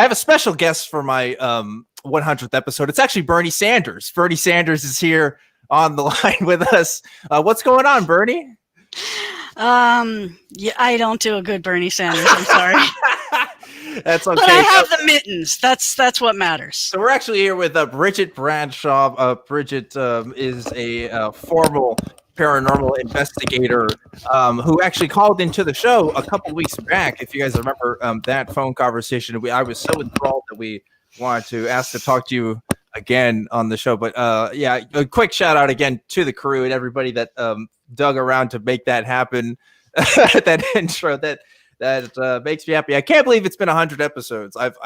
I have a special guest for my 100th episode. It's actually Bernie Sanders. Bernie Sanders is here on the line with us. What's going on, Bernie? Yeah, I don't do a good Bernie Sanders. I'm sorry. That's okay. But I have the mittens. That's what matters. So we're actually here with Bridget Bradshaw. Bridget is a formal paranormal investigator who actually called into the show a couple weeks back. If you guys remember that phone conversation, I was so enthralled that we wanted to ask to talk to you again on the show. But yeah, a quick shout out again to the crew and everybody that dug around to make that happen. That intro that makes me happy. I can't believe it's been 100 episodes. I've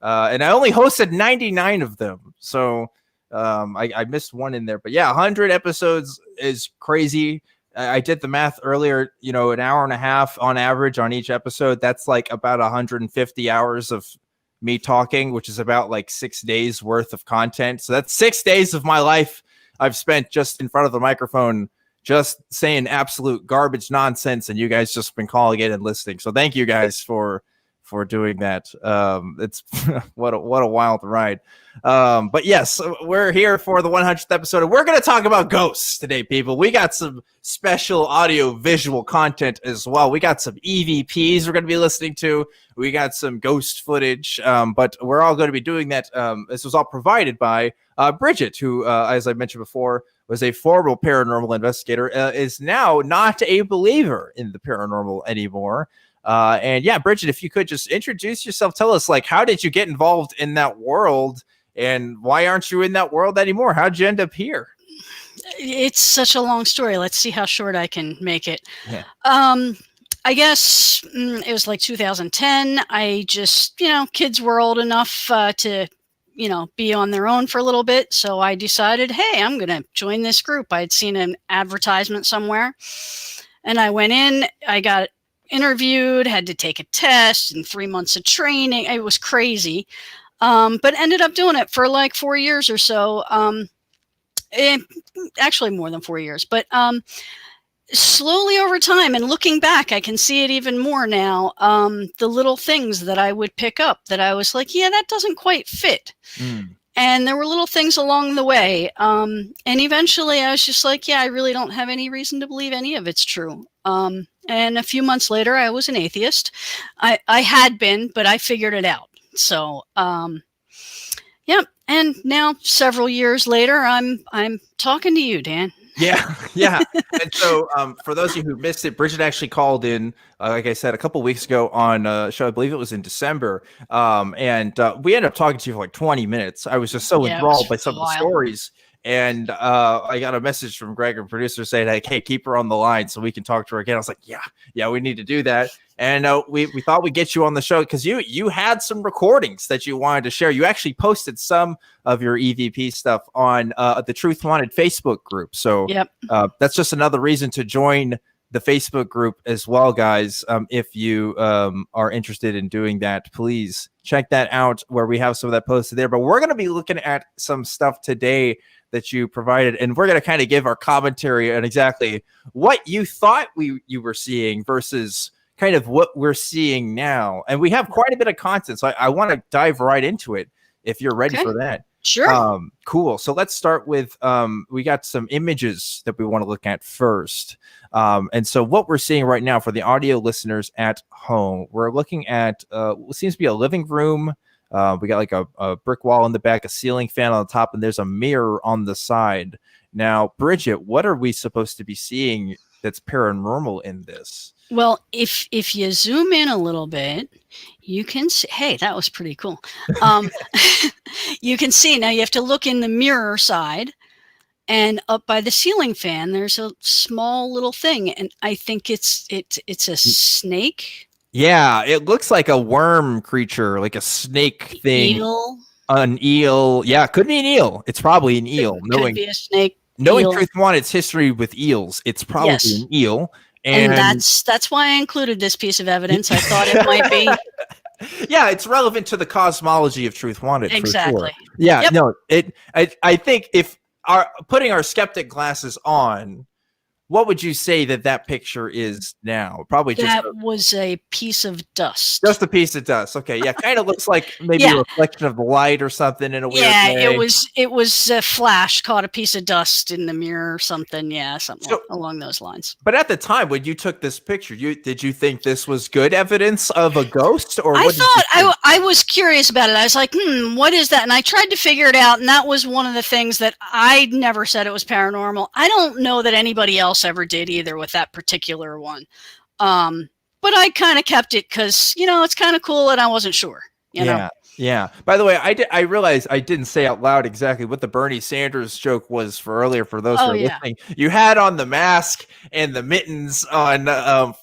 and I only hosted 99 of them, so I missed one in there. But yeah, 100 episodes is crazy. I did the math earlier. You know, an hour and a half on average on each episode. That's like about 150 hours of me talking, which is about like 6 days worth of content. So that's 6 days of my life I've spent just in front of the microphone, just saying absolute garbage nonsense, and you guys just been calling it and listening. So thank you guys for doing that. It's what a wild ride. But yes, we're here for the 100th episode, and we're going to talk about ghosts today, people. We got some special audio visual content as well. We got some EVPs we're going to be listening to. We got some ghost footage, but we're all going to be doing that. This was all provided by Bridget, who, as I mentioned before, was a former paranormal investigator, is now not a believer in the paranormal anymore. And yeah, Bridget, if you could just introduce yourself, tell us, like, how did you get involved in that world, and why aren't you in that world anymore? How'd you end up here? It's such a long story. Let's see how short I can make it. Yeah. I guess it was like 2010. I just, kids were old enough to be on their own for a little bit. So I decided, hey, I'm going to join this group. I'd seen an advertisement somewhere, and I went in. I got interviewed, had to take a test, and 3 months of training. It was crazy, but ended up doing it for like 4 years or so. Actually more than 4 years, but slowly over time, and looking back, I can see it even more now. The little things that I would pick up that I was like, yeah, that doesn't quite fit. And there were little things along the way. And eventually I was just like, yeah, I really don't have any reason to believe any of it's true. And a few months later, I was an atheist. I had been, but I figured it out. So, yeah. And now, several years later, I'm talking to you, Dan. Yeah. And so for those of you who missed it, Bridget actually called in, like I said, a couple weeks ago on a show. I believe it was in December. And we ended up talking to you for like 20 minutes. I was just so enthralled by some of the stories. And I got a message from Greg, a producer, saying, like, hey, keep her on the line so we can talk to her again. I was like, yeah, we need to do that. And we thought we'd get you on the show because you had some recordings that you wanted to share. You actually posted some of your EVP stuff on the Truth Wanted Facebook group. So that's just another reason to join the Facebook group as well, guys. If you are interested in doing that, please check that out where we have some of that posted there. But we're going to be looking at some stuff today that you provided, and we're going to kind of give our commentary on exactly what you thought you were seeing versus kind of what we're seeing now. And we have quite a bit of content, so I want to dive right into it if you're ready for that. Sure. Cool. So let's start with we got some images that we want to look at first. And so what we're seeing right now for the audio listeners at home, we're looking at what seems to be a living room. We got like a brick wall in the back, a ceiling fan on the top, and there's a mirror on the side. Now, Bridget, what are we supposed to be seeing that's paranormal in this? Well, if you zoom in a little bit, you can see, hey, that was pretty cool. You can see, now you have to look in the mirror side, and up by the ceiling fan, there's a small little thing. And I think it's a snake. Yeah, it looks like a worm creature, like a snake thing. Eel. An eel. Yeah, could be an eel. It's probably an eel. Could be a snake. Knowing Truth Wanted's history with eels, it's probably an eel. And that's why I included this piece of evidence. I thought it might be. Yeah, it's relevant to the cosmology of Truth Wanted. Exactly. For sure. Yeah, no, I think if putting our skeptic glasses on, what would you say that picture is now? Probably That was a piece of dust. just a piece of dust. Okay, yeah, kind of looks like maybe Yeah. a reflection of the light or something in a weird Yeah, way. it was a flash, caught a piece of dust in the mirror or something. Yeah, something along those lines. But at the time when you took this picture, did you think this was good evidence of a ghost, or I what did you thought think? I was curious about it. I was like, what is that? And I tried to figure it out, and that was one of the things that I never said it was paranormal. I don't know that anybody else ever did either with that particular one. But I kind of kept it because, it's kind of cool and I wasn't sure, you know? Yeah. By the way, I realized I didn't say out loud exactly what the Bernie Sanders joke was for earlier. For those who are listening, you had on the mask and the mittens on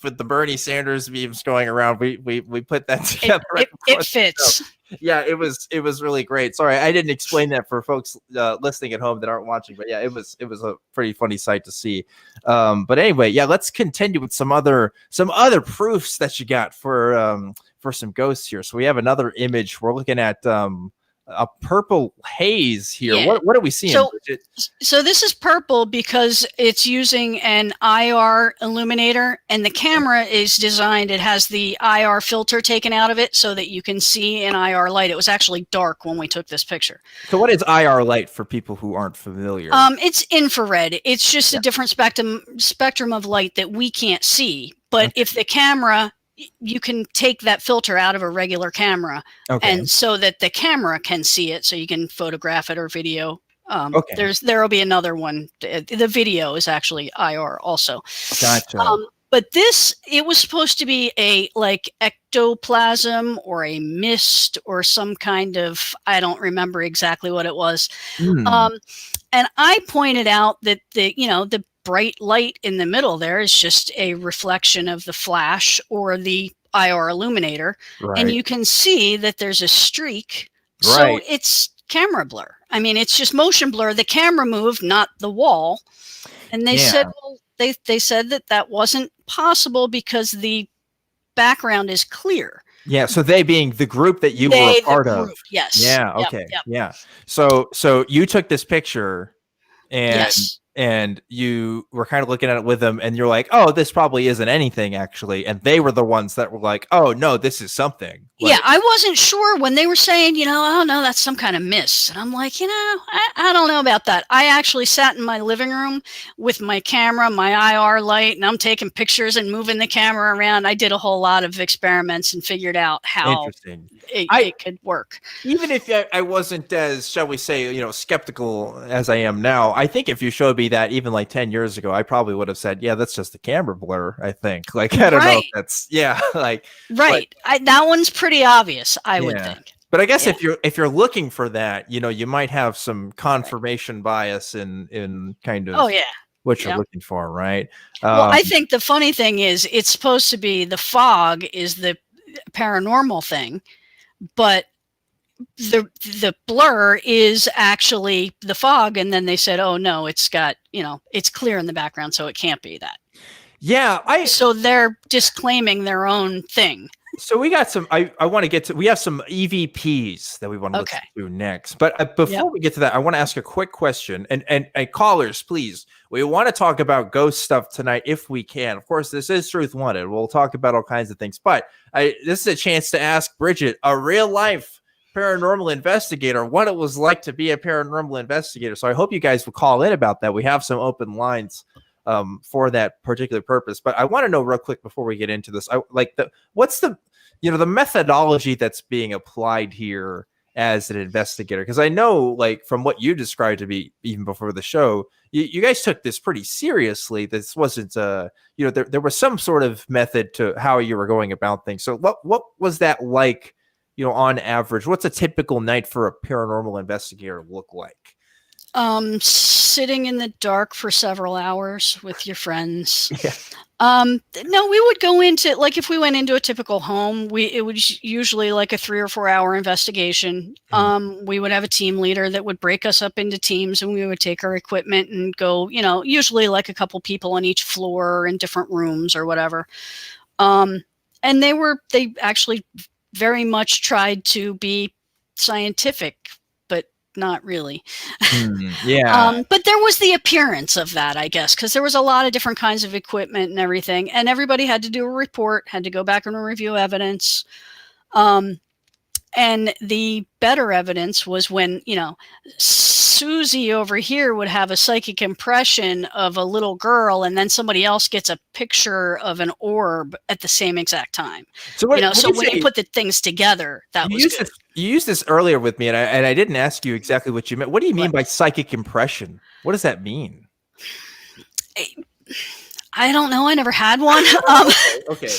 for the Bernie Sanders memes going around. We put that together. It fits. Yeah, it was really great. Sorry, I didn't explain that for folks listening at home that aren't watching, but yeah, it was a pretty funny sight to see. But anyway, yeah, let's continue with some other proofs that you got for some ghosts here. So we have another image. We're looking at a purple haze here. Yeah. What are we seeing? So this is purple because it's using an IR illuminator, and the camera is designed. It has the IR filter taken out of it so that you can see in IR light. It was actually dark when we took this picture. So what is IR light for people who aren't familiar? It's infrared. It's just a different spectrum of light that we can't see. But if the camera, you can take that filter out of a regular camera, and so that the camera can see it, so you can photograph it or video. There will be another one. The video is actually IR also. Gotcha. But it was supposed to be a like ectoplasm or a mist or some kind of, I don't remember exactly what it was. And I pointed out that the bright light in the middle there is just a reflection of the flash or the IR illuminator. Right. And you can see that there's a streak. Right. So it's camera blur. I mean, it's just motion blur. The camera moved, not the wall. And they said, well, they said that wasn't possible because the background is clear. Yeah, so they being the group that you were a part of. Yes. Yeah, okay. Yep. Yeah. So you took this picture and you were kind of looking at it with them, and you're like, oh, this probably isn't anything, actually. And they were the ones that were like, oh, no, this is something. Like, yeah, I wasn't sure when they were saying, oh, no, that's some kind of mist. And I'm like, I don't know about that. I actually sat in my living room with my camera, my IR light, and I'm taking pictures and moving the camera around. I did a whole lot of experiments and figured out how it could work. Even if I wasn't as, shall we say, skeptical as I am now, I think if you showed me that even like 10 years ago, I probably would have said, yeah, that's just a camera blur, I think. Like, I don't know if that's, like. Right. That one's pretty obvious, I would think. But I guess if you're looking for that, you might have some confirmation bias in kind of what you're looking for, right? Well, I think the funny thing is it's supposed to be the fog is the paranormal thing, but the blur is actually the fog, and then they said, oh no, it's got, it's clear in the background, so it can't be that. Yeah, so they're disclaiming their own thing. So we got some, I want to get to, we have some EVPs that we want to listen to next. But before we get to that, I want to ask a quick question. And callers, please, we want to talk about ghost stuff tonight if we can. Of course, this is Truth Wanted. We'll talk about all kinds of things. But this is a chance to ask Bridget, a real life paranormal investigator, what it was like to be a paranormal investigator. So I hope you guys will call in about that. We have some open lines for that particular purpose. But I want to know real quick before we get into this, what's the methodology that's being applied here as an investigator? Because I know, like, from what you described to me even before the show, you guys took this pretty seriously. This wasn't, there was some sort of method to how you were going about things. So what was that like, on average? What's a typical night for a paranormal investigator look like? Sitting in the dark for several hours with your friends. Yeah. No, we would go into, like, if we went into a typical home, it was usually like a 3 or 4 hour investigation. We would have a team leader that would break us up into teams, and we would take our equipment and go, usually like a couple people on each floor in different rooms or whatever. And they actually very much tried to be scientific, but not really. Yeah. But there was the appearance of that, I guess, because there was a lot of different kinds of equipment and everything, and everybody had to do a report, had to go back and review evidence. And the better evidence was when, Susie over here would have a psychic impression of a little girl, and then somebody else gets a picture of an orb at the same exact time. So when you put the things together, that was good. You used this earlier with me, and I didn't ask you exactly what you meant. What do you mean by psychic impression? What does that mean? I don't know. I never had one. Okay.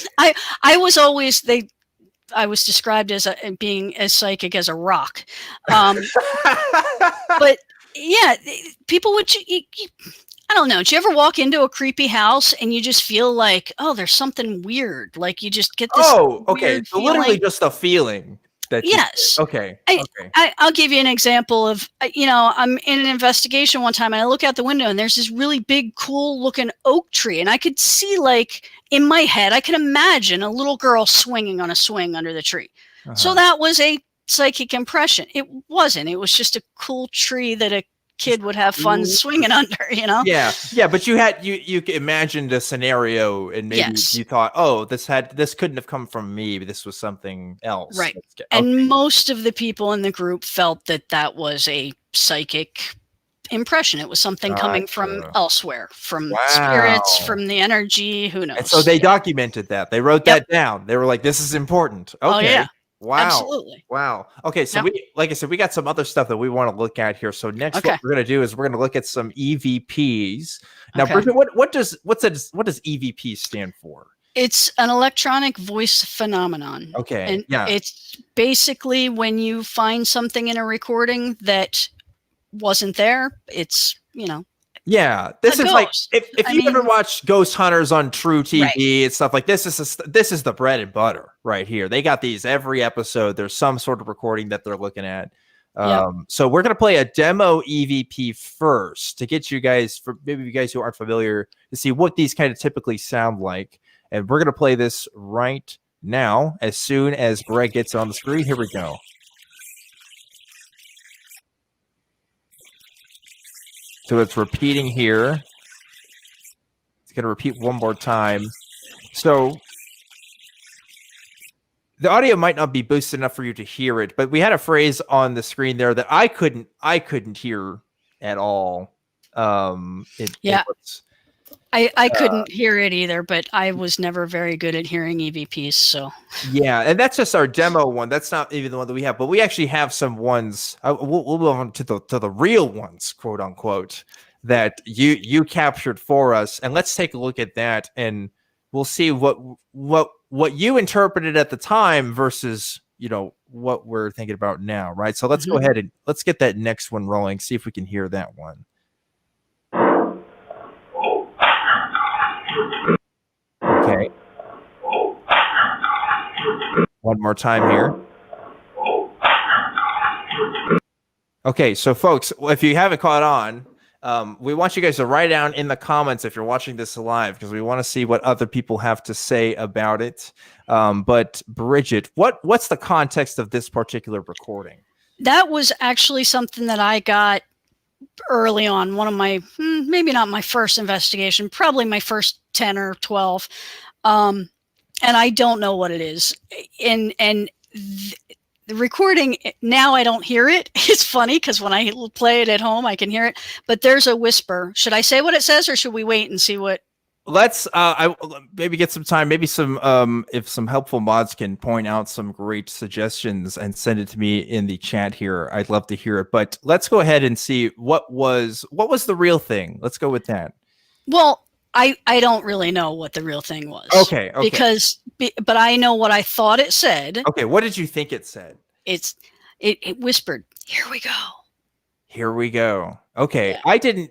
I was described as being as psychic as a rock. But yeah, people would, I don't know. Do you ever walk into a creepy house and you just feel like, oh, there's something weird? Like you just get this. Oh, okay. So literally just a feeling. Yes. Okay. I'll give you an example of, I'm in an investigation one time and I look out the window and there's this really big, cool looking oak tree. And I could see, like, in my head, I could imagine a little girl swinging on a swing under the tree. So that was a psychic impression. It wasn't. It was just a cool tree that a kid would have fun swinging under, Yeah, but you imagined a scenario and maybe you thought, oh, this couldn't have come from me, but this was something else, right? And most of the people in the group felt that was a psychic impression. It was something coming from elsewhere, from spirits, from the energy, who knows. And so they documented that. They wrote that down. They were like, this is important. Okay. Oh, yeah. Wow. Absolutely. Wow. Okay. So like I said, we got some other stuff that we want to look at here. So next, what we're going to do is we're going to look at some EVPs. Now, Bridget, what does EVP stand for? It's an electronic voice phenomenon. Okay. And it's basically when you find something in a recording that wasn't there, it's, yeah, this is like if you ever watch Ghost Hunters on True TV and stuff like this is the bread and butter right here. They got these every episode. There's some sort of recording that they're looking at. So we're gonna play a demo EVP first to get you guys, for maybe you guys who aren't familiar, to see what these kind of typically sound like. And we're gonna play this right now as soon as Greg gets on the screen. Here we go. So it's repeating here. It's going to repeat one more time. So the audio might not be boosted enough for you to hear it, but we had a phrase on the screen there that I couldn't hear at all. I couldn't hear it either, but I was never very good at hearing EVPs. So yeah, and that's just our demo one. That's not even the one that we have, but we actually have some ones. We'll move on to the real ones, quote unquote, that you captured for us, and let's take a look at that, and we'll see what you interpreted at the time versus what we're thinking about now, right? So let's go ahead and let's get that next one rolling. See if we can hear that one. Okay. One more time here. Okay, so folks, if you haven't caught on, we want you guys to write down in the comments if you're watching this live, because we want to see what other people have to say about it. But Bridget, what's the context of this particular recording? That was actually something that I got early on, one of my, maybe not my first investigation, probably my first 10 or 12. And I don't know what it is. And the recording, now I don't hear it. It's funny because when I play it at home, I can hear it, but there's a whisper. Should I say what it says or should we wait and see what? Let's maybe get some time, maybe some if some helpful mods can point out some great suggestions and send it to me in the chat here. I'd love to hear it. But let's go ahead and see what was the real thing. Let's go with that. Well, I don't really know what the real thing was. Okay. But I know what I thought it said. Okay, what did you think it said? It whispered, "Here we go." Here we go. Okay, yeah. I didn't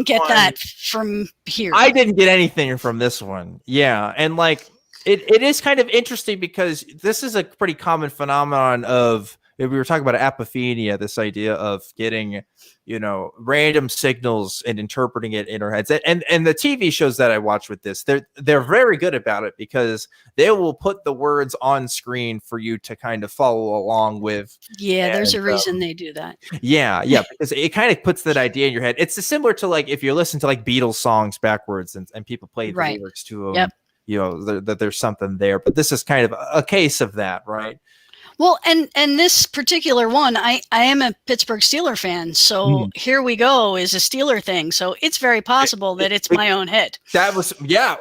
get that from here. I didn't get anything from this one. Yeah, and like it is kind of interesting because this is a pretty common phenomenon of we were talking about apophenia, this idea of getting, random signals and interpreting it in our heads. And the TV shows that I watch with this, they're very good about it because they will put the words on screen for you to kind of follow along with. Yeah, there's a reason they do that. Yeah, because it kind of puts that idea in your head. It's similar to like if you listen to like Beatles songs backwards and people play the lyrics to them. Yep. That there's something there, but this is kind of a case of that, right? Well, and this particular one, I am a Pittsburgh Steeler fan, so here we go is a Steeler thing. So it's very possible that it's my own head. That was,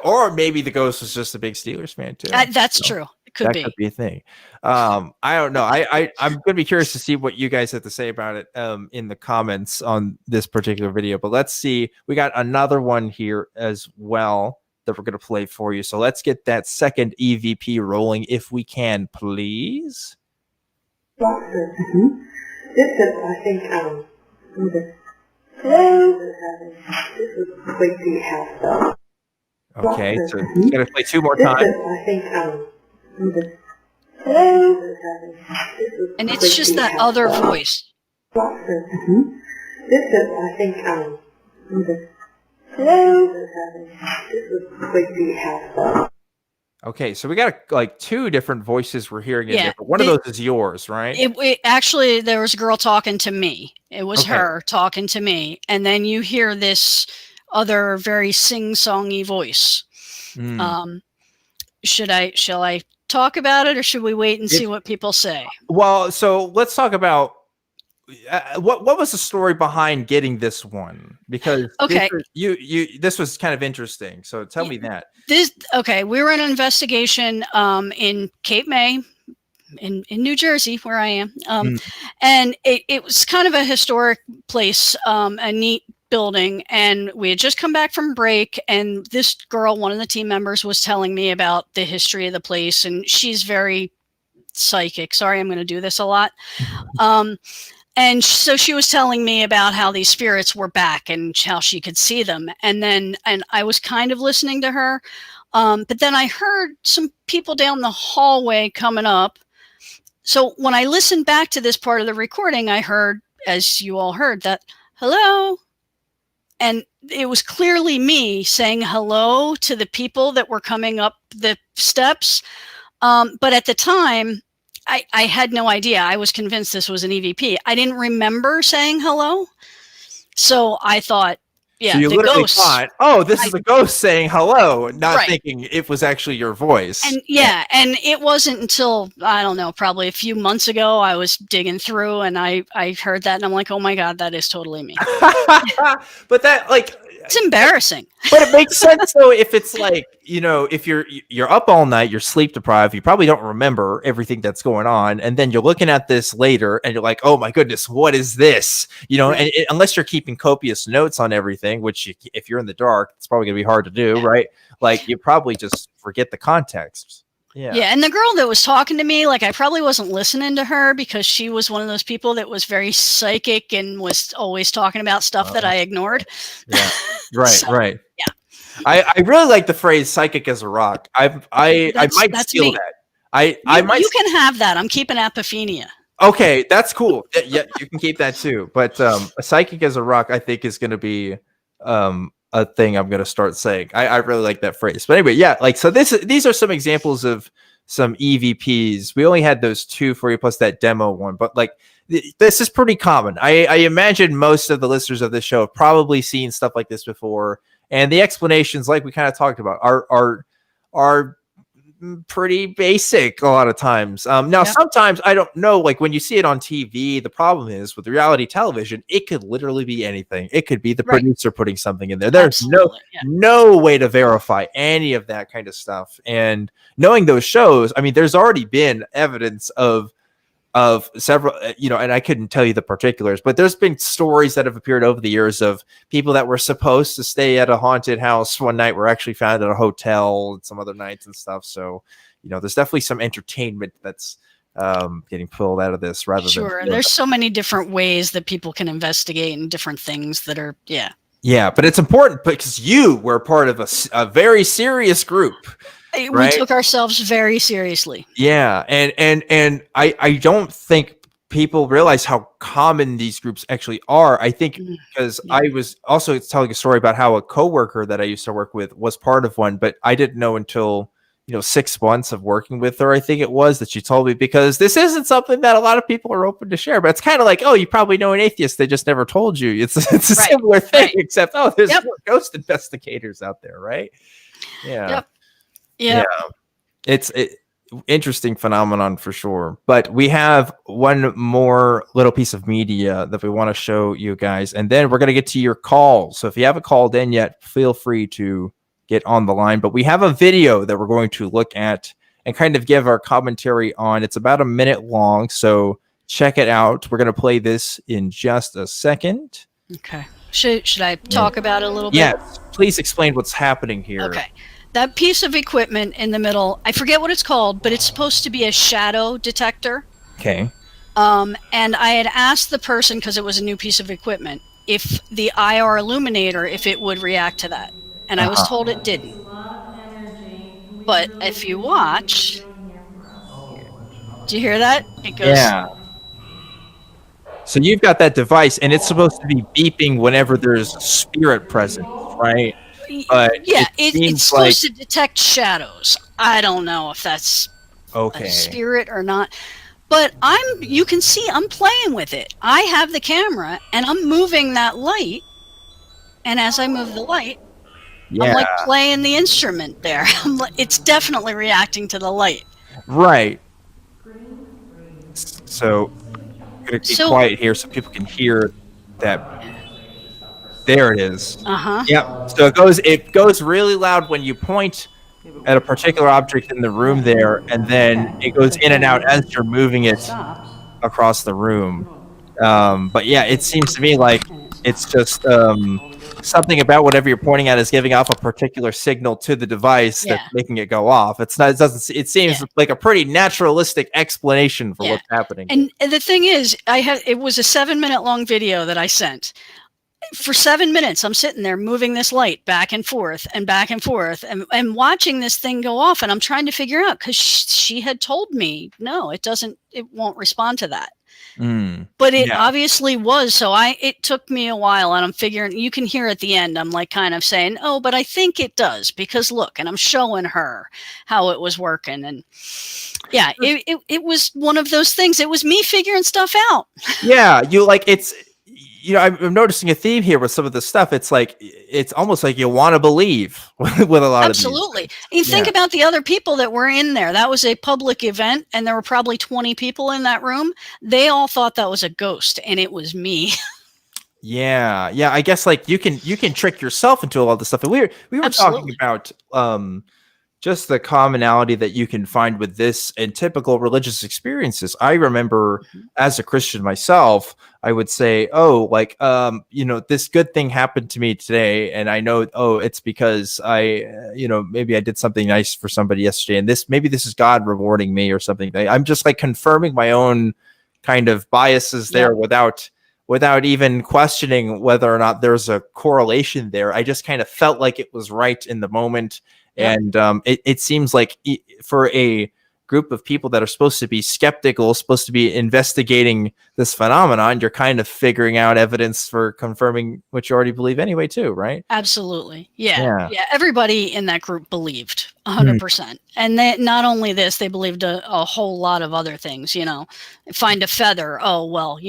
or maybe the ghost was just a big Steelers fan too. That's true. It could be. That could be a thing. I don't know. I'm going to be curious to see what you guys have to say about it in the comments on this particular video. But let's see. We got another one here as well that we're going to play for you. So let's get that second EVP rolling if we can, please. This is, I think, hello? This is Quincy House. Okay, so I'm going to play 2 more times. This is, I think, hello? And it's just that other voice. This is, I think, hello? This is Quincy House. Okay, so we got like 2 different voices we're hearing in there, but one of those is yours, right? It actually, there was a girl talking to me. It was her talking to me, and then you hear this other very sing-songy voice. Shall I talk about it, or should we wait and see what people say? Well, so let's talk about what was the story behind getting this one? Because this was kind of interesting. So tell me that. We were in an investigation in Cape May, in New Jersey, where I am, and it was kind of a historic place, a neat building, and we had just come back from break, and this girl, one of the team members, was telling me about the history of the place, and she's very psychic. Sorry, I'm going to do this a lot. And so she was telling me about how these spirits were back and how she could see them. And I was kind of listening to her. But then I heard some people down the hallway coming up. So when I listened back to this part of the recording, I heard, as you all heard, that hello. And it was clearly me saying hello to the people that were coming up the steps. But at the time, I had no idea. I was convinced this was an EVP. I didn't remember saying hello. So I thought, so you literally thought, this is a ghost saying hello, not thinking it was actually your voice. And and it wasn't until, I don't know, probably a few months ago, I was digging through and I heard that and I'm like, oh my God, that is totally me. But that, like, it's embarrassing. But it makes sense though if it's like, if you're up all night, you're sleep deprived, you probably don't remember everything that's going on, and then you're looking at this later and you're like, oh my goodness, what is this? And unless you're keeping copious notes on everything, which if you're in the dark, it's probably gonna be hard to do, right? Like you probably just forget the context. Yeah, and the girl that was talking to me, like I probably wasn't listening to her because she was one of those people that was very psychic and was always talking about stuff that I ignored. Yeah, right, right. Yeah, I really like the phrase "psychic as a rock." I might steal that. You can have that. I'm keeping apophenia. Okay, that's cool. Yeah, you can keep that too. But a psychic as a rock, I think, is going to be a thing I'm going to start saying. I really like that phrase. But anyway, like, so these are some examples of some EVPs. We only had those 2 for you plus that demo one, but like this is pretty common. I imagine most of the listeners of this show have probably seen stuff like this before. And the explanations, like we kind of talked about, are pretty basic a lot of times. Now, sometimes I don't know, like when you see it on TV, the problem is with reality television, it could literally be anything. It could be the producer putting something in there. There's no way to verify any of that kind of stuff. And knowing those shows, I mean, there's already been evidence of several, and I couldn't tell you the particulars, but there's been stories that have appeared over the years of people that were supposed to stay at a haunted house one night were actually found at a hotel and some other nights and stuff. So, there's definitely some entertainment that's getting pulled out of this rather than. Sure. There's so many different ways that people can investigate and different things that are, Yeah, but it's important because you were part of a very serious group. We took ourselves very seriously. Yeah, and I don't think people realize how common these groups actually are. I think because Yeah. I was also telling a story about how a coworker that I used to work with was part of one, but I didn't know until 6 months of working with her, I think it was, that she told me, because this isn't something that a lot of people are open to share. But it's kind of like, oh, you probably know an atheist, they just never told you. It's a similar thing, except there's ghost investigators out there, right? Yeah. Yeah. It's interesting phenomenon for sure. But we have one more little piece of media that we want to show you guys, and then we're going to get to your calls. So if you haven't called in yet, feel free to get on the line. But we have a video that we're going to look at and kind of give our commentary on. It's about a minute long, so check it out. We're going to play this in just a second. Okay. Should I talk about it a little bit? Yes, please explain what's happening here. Okay. That piece of equipment in the middle, I forget what it's called, but it's supposed to be a shadow detector. Okay. And I had asked the person, because it was a new piece of equipment, if the IR illuminator, if it would react to that. And I was told it didn't. But if you watch, do you hear that? It goes. Yeah. So you've got that device, and it's supposed to be beeping whenever there's spirit present, right? But yeah, it's supposed to detect shadows. I don't know if that's okay, a spirit or not. But you can see I'm playing with it. I have the camera and I'm moving that light. And as I move the light, I'm like playing the instrument there. It's definitely reacting to the light. Right. So I'm going to be quiet here so people can hear that. There it is. Yep. So it goes really loud when you point at a particular object in the room there, and then it goes in and out as you're moving it across the room. But yeah, it seems to me like it's just something about whatever you're pointing at is giving off a particular signal to the device that's making it go off. It's not. It doesn't. It seems like a pretty naturalistic explanation for what's happening. And the thing is, it was a 7-minute long video that I sent. For 7 minutes, I'm sitting there moving this light back and forth and and watching this thing go off. And I'm trying to figure out, because she had told me, no, it won't respond to that. But it obviously was. So it took me a while, and I'm figuring, you can hear at the end, I'm like kind of saying, oh, but I think it does, because look, and I'm showing her how it was working. And yeah, it was one of those things. It was me figuring stuff out. Yeah. I'm noticing a theme here with some of the stuff. It's like, it's almost like you want to believe with a lot of these. Absolutely. You think about the other people that were in there. That was a public event, and there were probably 20 people in that room. They all thought that was a ghost, and it was me. Yeah. I guess like you can trick yourself into a lot of this stuff. And we were talking about just the commonality that you can find with this and typical religious experiences. I remember as a Christian myself, I would say, this good thing happened to me today. And I know, it's because maybe I did something nice for somebody yesterday. And maybe this is God rewarding me or something. I'm just like confirming my own kind of biases there without even questioning whether or not there's a correlation there. I just kind of felt like it was right in the moment. And it seems like for a group of people that are supposed to be skeptical, supposed to be investigating this phenomenon, you're kind of figuring out evidence for confirming what you already believe anyway, too, right? Absolutely. Yeah. Everybody in that group believed 100%. And not only this, they believed a whole lot of other things, find a feather. Oh, well,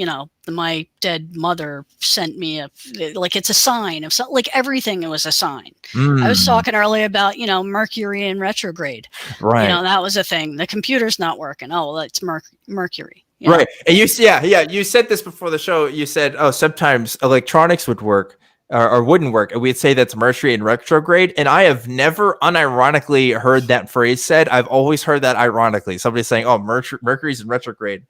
my dead mother sent me it's a sign of something. Like everything was a sign. I was talking earlier about, Mercury in retrograde. Right. That was a thing. The computer's not working. Oh, well, it's Mercury. Right. And you said this before the show. You said, sometimes electronics would work or wouldn't work. And we'd say that's Mercury in retrograde. And I have never unironically heard that phrase said. I've always heard that ironically. Somebody saying, oh, Mercury's in retrograde.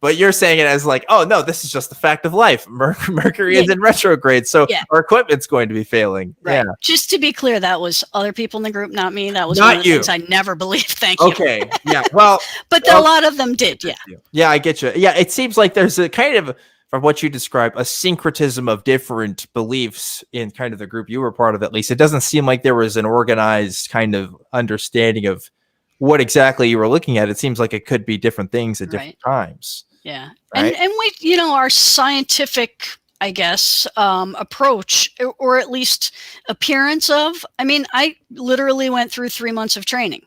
But you're saying it as like, oh, no, this is just the fact of life. Mercury is in retrograde, so our equipment's going to be failing. Right. Yeah. Just to be clear, that was other people in the group, not me. That was not one of the you. things I never believed. Thank you. Okay. Yeah. Well, but a lot of them did. Yeah. Yeah, I get you. Yeah, it seems like there's a kind of, from what you described, a syncretism of different beliefs in kind of the group you were part of. At least it doesn't seem like there was an organized kind of understanding of what exactly you were looking at. It seems like it could be different things at different times. Yeah. Right. And we, you know, our scientific, I guess, approach, or at least appearance of, I mean, I literally went through 3 months of training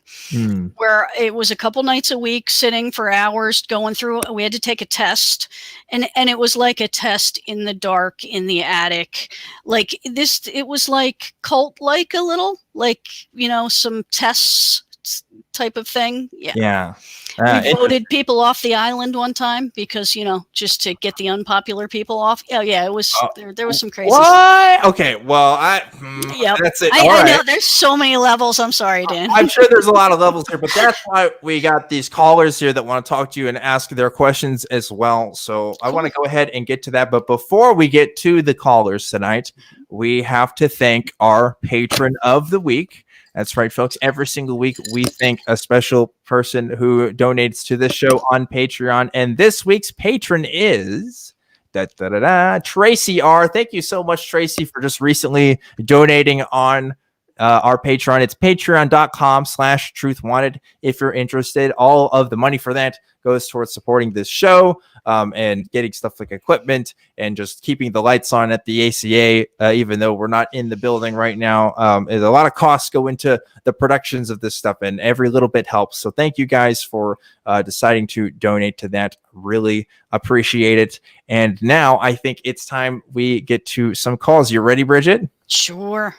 where it was a couple nights a week sitting for hours going through. We had to take a test, and it was like a test in the dark in the attic. Like this, it was like cult like a little, like, you know, some tests type of thing. Yeah. Yeah. We voted people off the island one time because, you know, just to get the unpopular people off. Oh yeah, it was there was some crazy stuff. What? Okay, well, Yep. that's it. I All know right. there's so many levels. I'm sorry, Dan. I'm sure there's a lot of levels here, but that's why we got these callers here that want to talk to you and ask their questions as well. So I want to go ahead and get to that. But before we get to the callers tonight, we have to thank our patron of the week. That's right, folks. Every single week, we thank a special person who donates to this show on Patreon. And this week's patron is Tracy R. Thank you so much, Tracy, for just recently donating on our Patreon. It's patreon.com/truthwanted. If you're interested, all of the money for that goes towards supporting this show and getting stuff like equipment and just keeping the lights on at the ACA, even though we're not in the building right now. There's a lot of costs go into the productions of this stuff, and every little bit helps. So thank you guys for deciding to donate to that. Really appreciate it. And now I think it's time we get to some calls. You ready, Bridget? Sure.